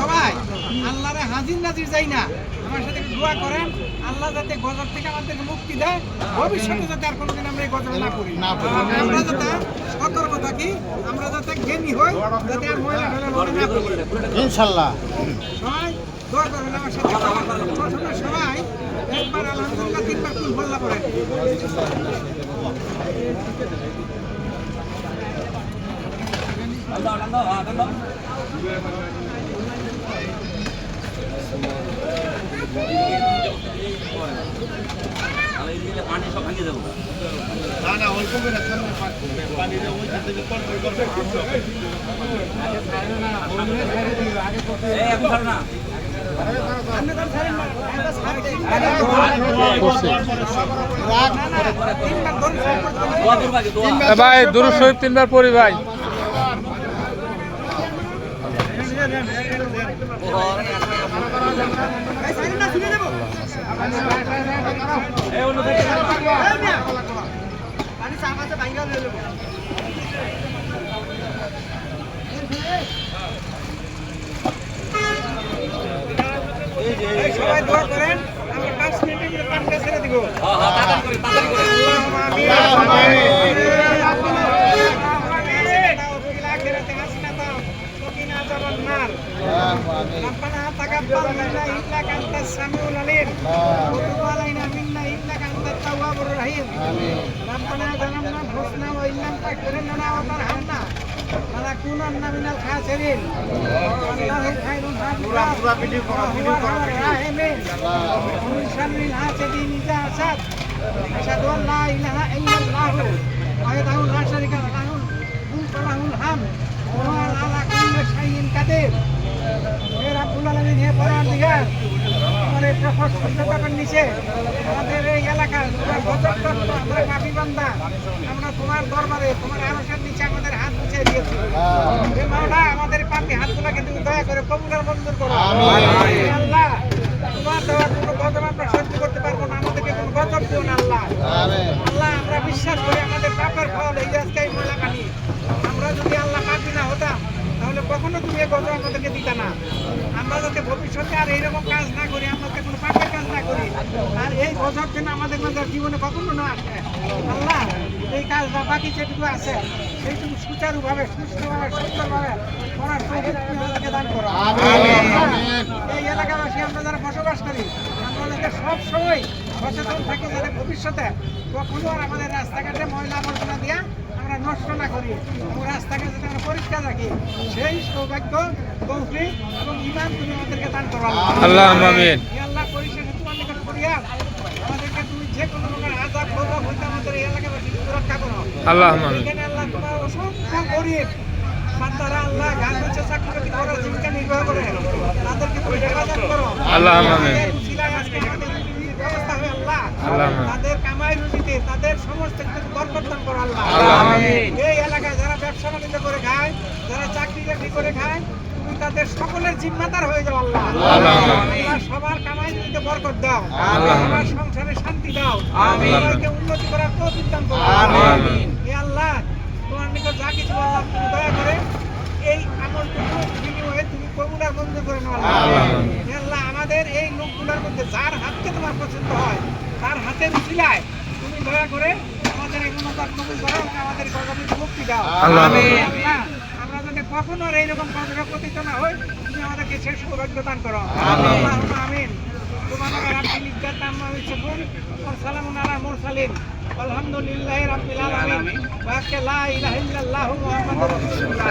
সবাই আল্লাহরে হাজির নাজির যাই না, আমার সাথে দোয়া করেন আল্লাহ যাতে গজব থেকে আমাদেরকে মুক্তি দেয়, ভবিষ্যতে যাতে আর কোনোদিন আমরা এই গজব না করি, আমরা যাতে সতর্ক থাকি, আমরা যাতে জ্ঞানী হই, যাতে আর ময়লা ঢেলে মনে না করি ইনশাআল্লাহ। সবাই দোয়া করবেন আমার সাথে। প্রথমে সবাই একবার আলহামদুলিল্লাহ 3 বার কুল বল্লা পড়েন। পানি সব ভাঙিয়ে দেবো না অল্প করে পানি ওই থেকে কন্ট্রোল করবে। এখন ছাড়ো না ভাই দুরূদ শরীফ 3 বার পড়ি ভাই। সবাই দোয়া করেন, আমরা 5 মিনিটের মধ্যে পানিটা ছেড়ে দিব। ربنا تقبل منا انك انت السميع العليم وتب علينا منا انك انت التواب الرحيم ربنا ظلمنا انفسنا وان لم تغفر لنا وترحمنا لنكونن من الخاسرين والله خير الحافظين وهو ارحم الراحمين ومن شر الحاسدين اذا حسد اشهد ان لا اله الا الله وحده لا شريك له الملك وله الحمد وهو على كل شيء قدير আমাদের এই এলাকার আমরা পাপি বান্দা, আমরা তোমার দরবারে তোমার আরশের নিচে আমাদের হাত উঠিয়ে দিয়েছি। আমাদের পাপি হাতগুলোকে তুমি দয়া করে কবুল আর মঞ্জুর করো। আল্লাহ তোমার দেওয়া কোনো গজব আমরা সহ্য করতে পারবো না, আমাদেরকে কোনো গজব দিও না আল্লাহ। আল্লাহ আমরা বিশ্বাস করি আমাদের পাপের ফল এই আজকে এই ময়লা পানি। আমরা যদি আল্লাহ পাপি না হতাম তাহলে কখনো তুমি এই গজব আমাদেরকে দিতা না। আমরা যাতে ভবিষ্যতে আর এইরকম কাজ না করি, আমরা কোনো পাপের কাজ না করি, আর এই গজব যেন আমাদের মাঝে জীবনে কখনো না আসে। আল্লাহ এই কাজটা বাকি যেটুকু আছে সেইটুকু সুচারুভাবে সুস্থভাবে সুন্দরভাবে করার তৌফিক তুমি আমাদেরকে দান করো। এই এলাকাবাসী আমরা যারা বসবাস করি আমরা যাতে সবসময় সচেতন থাকি, যাতে ভবিষ্যতে কখনো আর আমাদের রাস্তাঘাটে ময়লা আবর্জনা দিয়া আমরা নষ্ট না করি এবং রাস্তাঘাট যাতে আমরা পরিষ্কার রাখি, সেই সৌভাগ্য তৌফিক এবং ঈমান তুমি আমাদেরকে দান করো আল্লাহুম্মা আমিন। আল্লাহ পরিশেষে তোমার নিকট করিয়া আমাদেরকে তুমি যে কোনো প্রকার আযাব গজব হইতে আমাদের এই এলাকাবাসীকে রক্ষা করো আল্লাহুম্মা আমিন। এখানে আল্লাহ তোমার অসংখ্য গরিব বান্দারা আল্লাহ গান হচ্ছে চাকরি করার জীবিকা নির্বাহ করে, তাদেরকে তুমি হেফাজত করো আল্লাহুম্মা আমিন। আজকে আমাদের ব্যবস্থা হয় আল্লাহ, আল্লাহুম্মা তাদের কামাই রুজিতে তাদের সমস্ত কিছু বরকত দান করো আল্লাহ। আল্লাহুম্মা আমিন। এই এলাকায় যারা ব্যবসা বাণিজ্য করে খায়, যারা চাকরি বাকরি করে খায়, তুমি তাদের সকলের জিম্মাদার হয়ে যাও আল্লাহ। আল্লাহুম্মা আল্লাহ সবার কামাই রুজিতে বরকত দাও, আল্লাহুম্মা সবার সংসারে শান্তি দাও, আমিন। সবাইকে উন্নতি করার তৌফিক দান করো আমিন। হে আল্লাহ তোমার নিকট যা কিছু আল্লাহ তুমি দয়া করে এই আমলটুকু বিনিময়ে তুমি কবুল আর মঞ্জুর করে নাও আল্লাহ। হে আল্লাহ আমাদের এই লোকগুলোর মধ্যে যার হাতকে তোমার পছন্দ হয় তার হাতের উচিলায় তুমি দয়া করে আমাদের এই গুণাদার কবুল করো এবং আমাদের গজব মুক্তি দাও আমিন। আল্লাহ আমরা যাতে কখনো আর এইরকম গজবে পতিত না হই, তুমি আমাদেরকে শেষ সৌভাগ্য দান করো আল্লাহুম্মা আমিন। সুবহানাকা রাব্বিল ইজ্জাতি আম্মা ইয়াসিফুন ওয়া সালামুন আলা মুরসালিন আলহামদুলিল্লাহি রাব্বিল আলামিন ওয়া লা ইলাহা ইল্লাল্লাহু মুহাম্মাদুর রাসূলুল্লাহ।